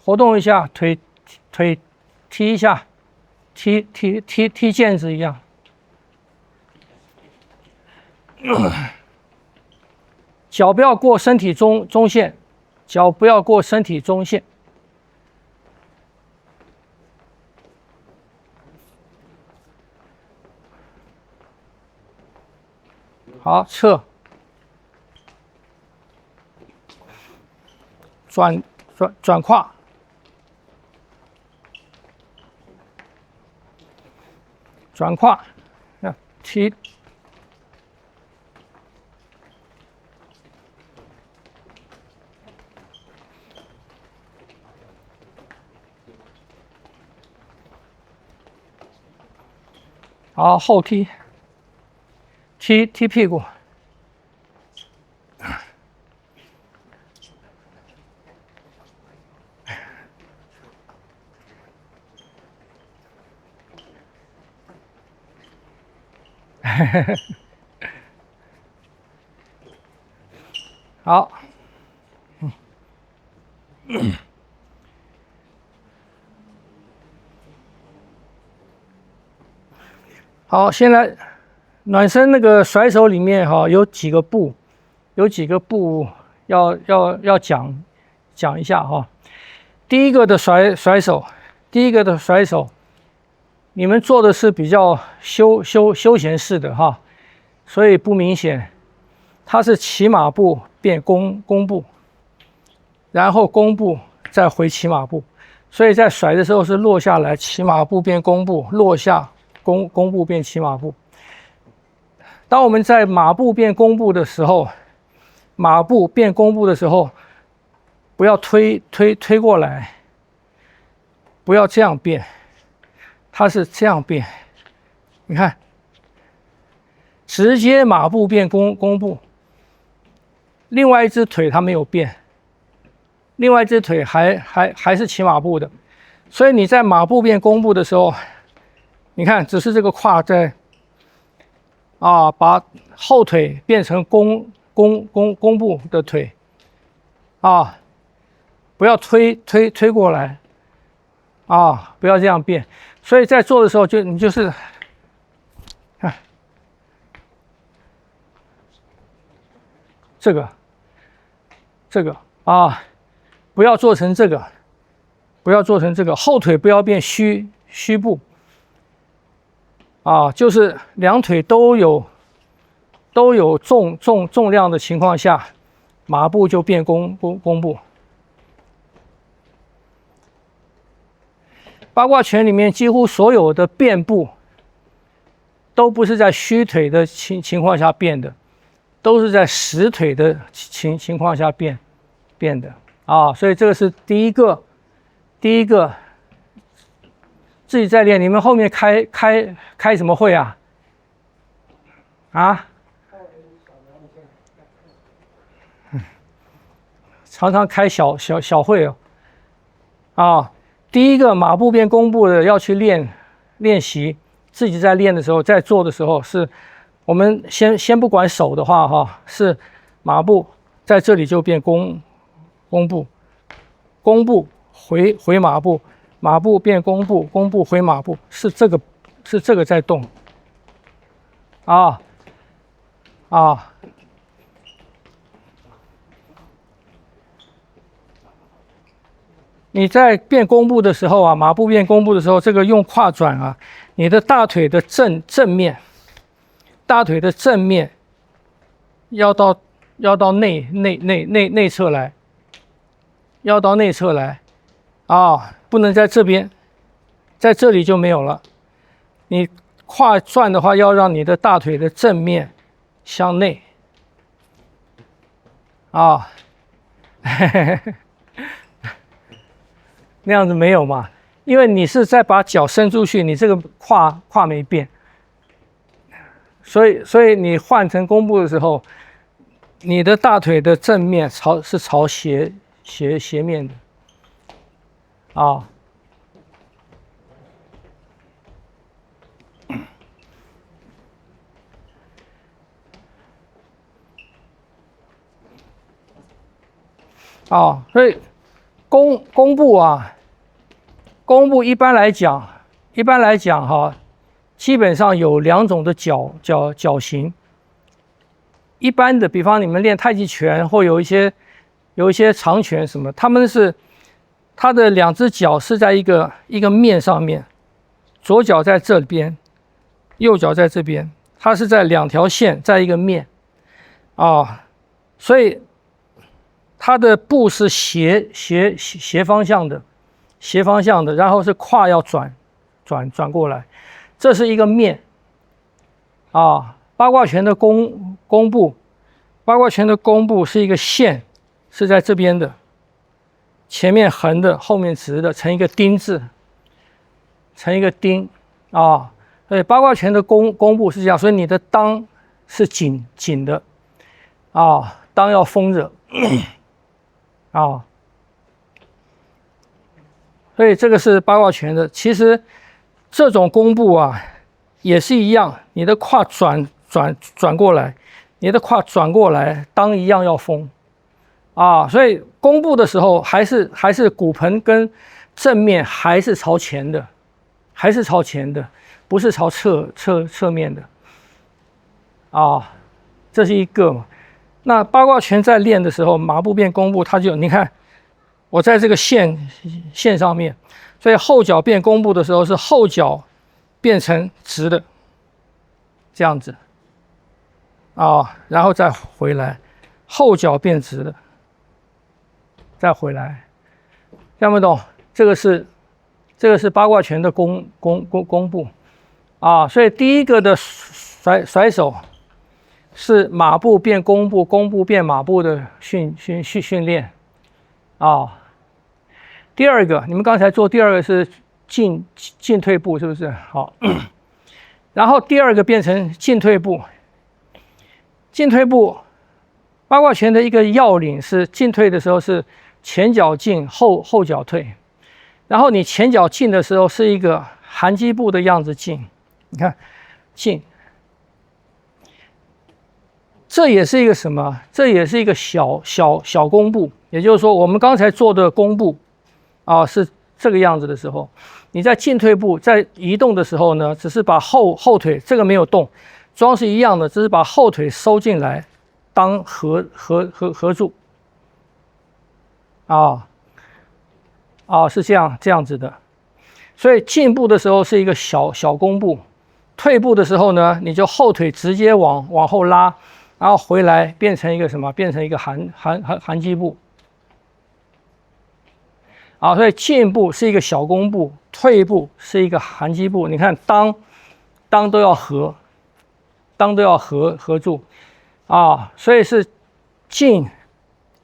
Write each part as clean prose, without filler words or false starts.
活动一下，腿踢一下，踢毽子一样。脚不要过身体中线，脚不要过身体中线。好，侧，转胯，转胯，踢。好，后踢，踢屁股。好，好，现在暖身那个甩手里面哈有几个步要讲一下哈。第一个的甩手，你们做的是比较休闲式的哈，所以不明显。它是骑马步变弓步，然后弓步再回骑马步，所以在甩的时候是落下来，骑马步变弓步，落下弓步变骑马步。当我们在马步变弓步的时候，不要推过来，不要这样变，它是这样变。你看，直接马步变弓步，另外一只腿它没有变，另外一只腿还是骑马步的，所以你在马步变弓步的时候，你看只是这个胯在把后腿变成弓步的腿不要推过来不要这样变。所以在做的时候你就是看这个不要做成这个，后腿不要变虚步就是两腿都有重量的情况下，马步就变弓步。八卦拳里面几乎所有的变步都不是在虚腿的情况下变的，都是在实腿的情况下变的所以这个是第一个自己在练。你们后面开什么会啊？常常开小会第一个马步变弓步的要去练习，自己在练的时候，在做的时候，是我们先不管手的话是马步在这里就变弓步回马步，马步变弓步回马步，是这个在动你在变弓步的时候马步变弓步的时候，这个用胯转你的大腿的正面要到内侧来，不能在这边，在这里就没有了。你胯转的话，要让你的大腿的正面向内那样子没有嘛？因为你是在把脚伸出去，你这个胯没变，所以你换成弓步的时候，你的大腿的正面是朝斜面的所以弓步啊，弓步一般来讲哈，基本上有2种的脚型。一般的，比方你们练太极拳或有一些长拳什么，他们是他的2只脚是在一个面上面，左脚在这边，右脚在这边，它是在2条线在一个面啊，所以它的步是斜方向的，然后是胯要转过来，这是一个面啊。八卦拳的弓步是一个线，是在这边的，前面横的，后面直的，成一个丁字，成一个丁啊。所以八卦拳的弓步是这样，所以你的裆是紧的啊，裆要封着啊。所以这个是八卦拳的。其实这种弓步啊，也是一样，你的胯转过来，你的胯转过来，裆一样要封啊。所以弓步的时候，还是骨盆跟正面还是朝前的，不是朝侧面的啊。这是一个嘛。那八卦拳在练的时候，马步变弓步，它就你看，我在这个线上面，所以后脚变弓步的时候是后脚变成直的，这样子。然后再回来，后脚变直的，再回来，听不懂？这个是八卦拳的弓步啊，所以第一个的甩手是马步变弓步，弓步变马步的训练啊。第二个，你们刚才做第二个是进退步，是不是？好，然后第二个变成进退步。进退步，八卦拳的一个要领是进退的时候是前脚进，后脚退。然后你前脚进的时候是一个含击步的样子进，你看进，这也是一个什么？这也是一个小弓步。也就是说，我们刚才做的弓步啊是这个样子的时候，你在进退步在移动的时候呢，只是把后腿这个没有动。桩是一样的，只是把后腿收进来，当合住，是这样子的。所以进步的时候是一个小弓步，退步的时候呢，你就后腿直接往后拉，然后回来变成一个什么？变成一个含击步。所以进步是一个小弓步，退步是一个含击步。你看当都要合。裆都要合住所以是进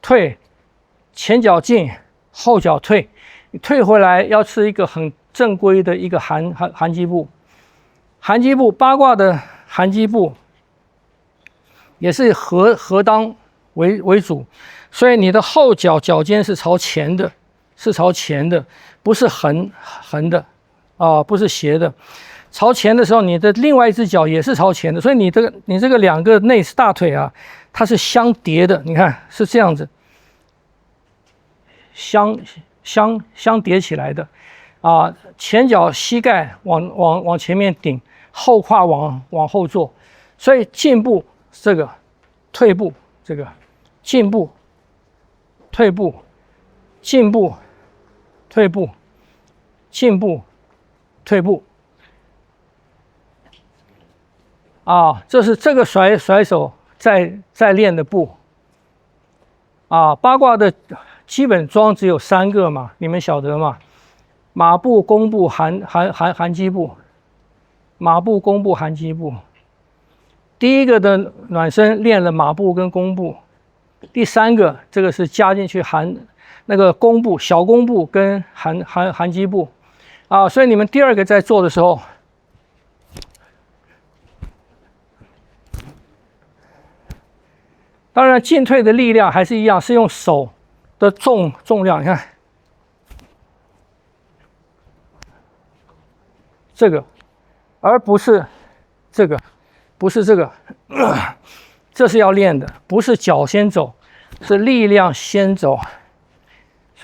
退，前脚进，后脚退，你退回来要是一个很正规的一个含击步。含击步，八卦的含击步也是合裆为主，所以你的后脚尖是朝前的，不是横的不是斜的。朝前的时候，你的另外一只脚也是朝前的，所以你这个2个内大腿它是相叠的，你看是这样子，相叠起来的前脚膝盖往前面顶，后胯往后坐，所以进步这个，退步这个，进步，退步，进步，退步，进步，退步。这是这个甩手在练的步八卦的基本桩只有3个嘛，你们晓得嘛？马步、弓步、含击步，马步、弓步、含击步。第一个的暖身练了马步跟弓步，第3个这个是加进去那个弓步、小弓步跟含击步所以你们第2个在做的时候。当然，进退的力量还是一样，是用手的重量。你看，这个，而不是这个，这是要练的，不是脚先走，是力量先走。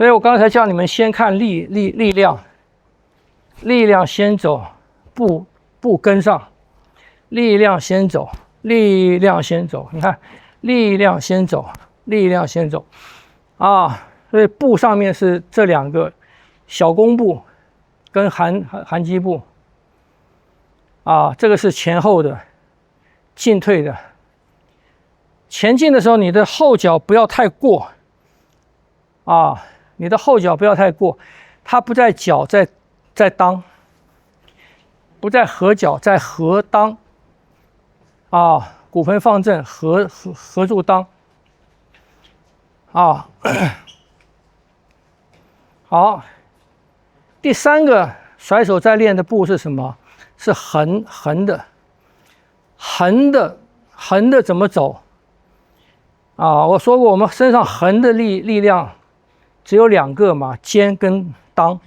所以我刚才叫你们先看力量，力量先走，步跟上，力量先走，力量先走。你看，力量先走，力量先走啊！所以步上面是这两个小弓步跟含击步啊，这个是前后的进退的。前进的时候，你的后脚不要太过啊，你的后脚不要太过，它不在脚，在裆，不在合脚，在合裆啊，骨盆放正，合住裆啊。好，第三个甩手在练的步是什么？是横的怎么走啊？我说过，我们身上横的力量只有两个嘛，肩跟裆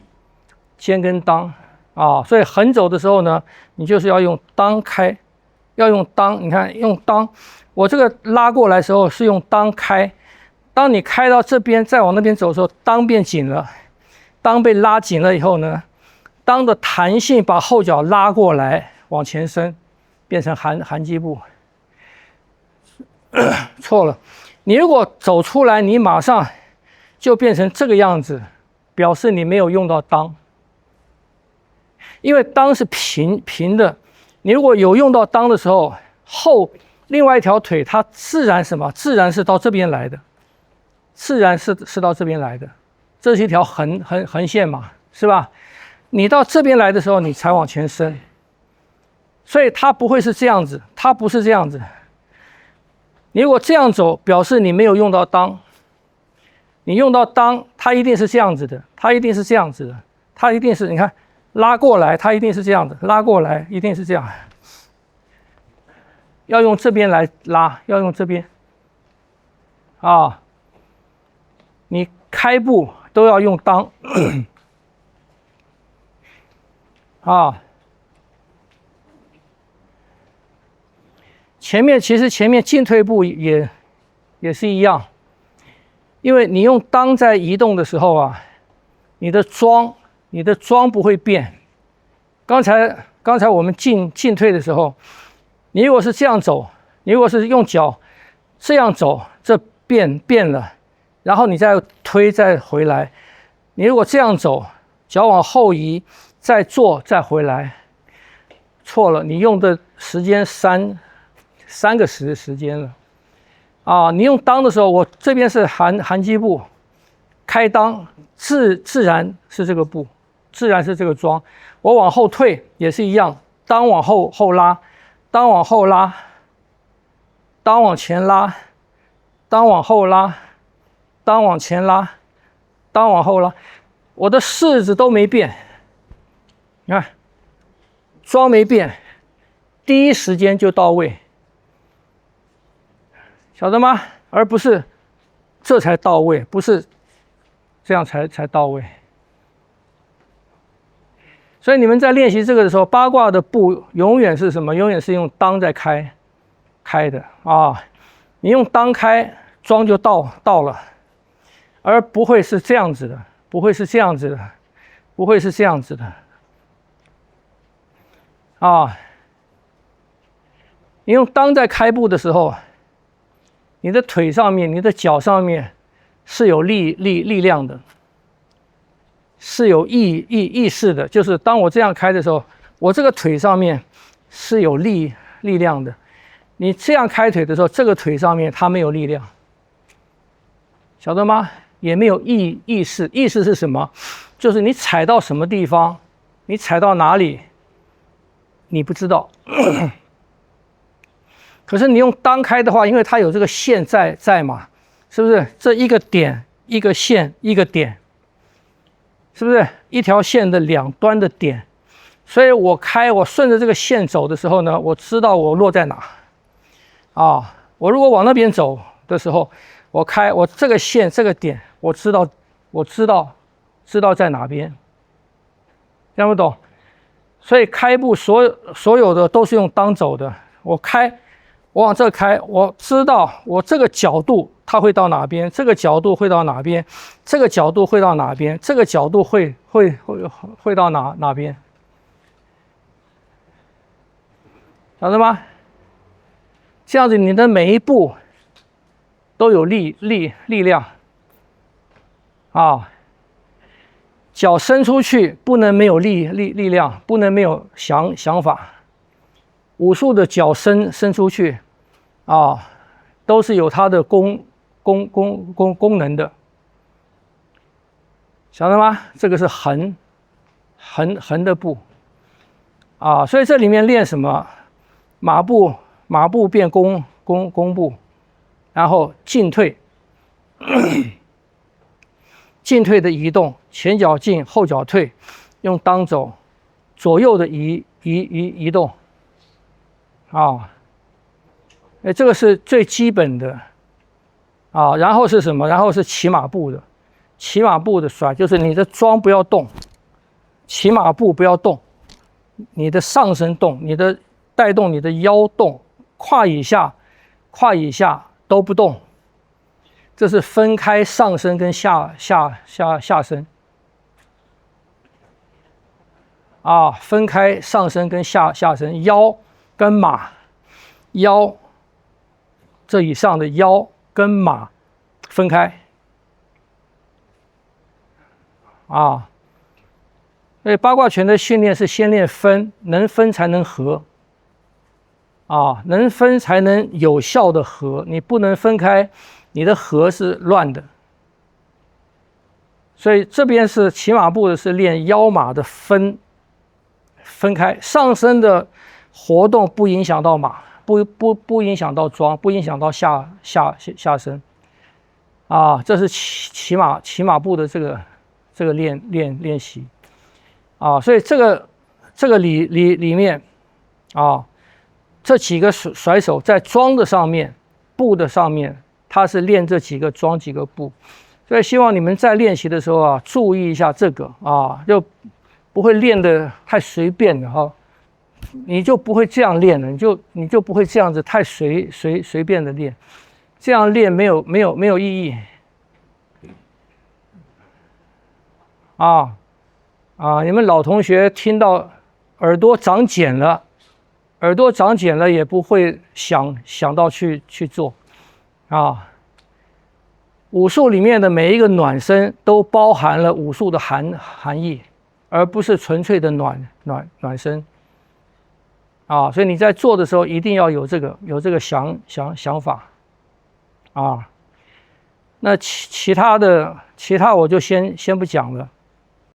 啊，所以横走的时候呢，你就是要用裆开，要用裆。你看，用裆，我这个拉过来的时候是用裆开，当你开到这边再往那边走的时候，裆变紧了，裆被拉紧了以后呢，裆的弹性把后脚拉过来往前伸，变成含击步。错了，你如果走出来，你马上就变成这个样子，表示你没有用到裆，因为裆是平的。你如果有用到裆的时候，另外一条腿它自然什么？自然是到这边来的，自然是到这边来的。这是一条横线嘛，是吧？你到这边来的时候，你才往前伸，所以它不会是这样子，它不是这样子。你如果这样走，表示你没有用到裆。你用到裆，它一定是这样子的，它一定是这样子的，它一定是你看拉过来，它一定是这样的，拉过来一定是这样。要用这边来拉，要用这边啊。你开步都要用裆啊。其实前面进退步也是一样，因为你用裆在移动的时候啊，你的桩不会变。刚才我们进退的时候，你如果是这样走，你如果是用脚这样走，这变了，然后你再推再回来。你如果这样走，脚往后移，再坐再回来，错了，你用的时间三个时间了啊！你用裆的时候，我这边是含击步，开裆，自然是这个步，自然是这个桩。我往后退也是一样，裆往后拉，裆往后拉，裆往前拉，裆往后拉，裆往前拉，裆往后拉，我的式子都没变。你看，桩没变，第一时间就到位。晓得吗？而不是这才到位，不是这样才到位。所以你们在练习这个的时候，八卦的步永远是什么？永远是用裆在开的啊！你用裆开，桩就到了，而不会是这样子的，不会是这样子的，不会是这样子的啊！你用裆在开步的时候，你的腿上面、你的脚上面是有力量的，是有意识的。就是当我这样开的时候，我这个腿上面是有力量的。你这样开腿的时候，这个腿上面它没有力量，晓得吗？也没有意识。意识是什么？就是你踩到什么地方，你踩到哪里，你不知道。可是你用裆开的话，因为它有这个线在嘛，是不是？这一个点一个线一个点，是不是一条线的两端的点？所以我顺着这个线走的时候呢，我知道我落在哪啊。我如果往那边走的时候，我这个线这个点，我知道在哪边，听不懂？所以开步所有的都是用裆走的。我往这开，我知道我这个角度它会到哪边？这个角度会到哪边？这个角度会到哪边？这个角度会到哪边？晓得吗？这样子你的每一步都有力量啊。脚伸出去不能没有力量，不能没有想法。武术的脚伸出去啊，都是有它的功能的，晓得吗？这个是横的步啊，所以这里面练什么？马步变弓步，然后进退进退的移动，前脚进后脚退，用当走，左右的移动啊，这个是最基本的啊。然后是什么？然后是骑马步的，骑马步的甩就是你的桩不要动，骑马步不要动，你的上身动，你的带动你的腰动，胯以下都不动。这是分开上身跟下身啊，分开上身跟下身，腰跟马，腰这以上的腰跟马分开啊。所以八卦拳的训练是先练分，能分才能合啊，能分才能有效的合，你不能分开。你的合是乱的，所以这边是骑马步的，是练腰马的分开，上身的活动不影响到马，不影响到桩，不影响到下身，啊，这是骑马步的这个练习，啊，所以这个里面啊，这几个甩手在桩的上面，步的上面。他是练这几个桩几个步，所以希望你们在练习的时候啊，注意一下这个啊，就不会练得太随便了哈，你就不会这样练了，你就不会这样子太随便的练，这样练没有意义啊。你们老同学听到耳朵长茧了也不会想到去做。啊，武术里面的每一个暖身都包含了武术的含义，而不是纯粹的暖身。啊，所以你在做的时候一定要有这个想法。啊，那其他我就先不讲了。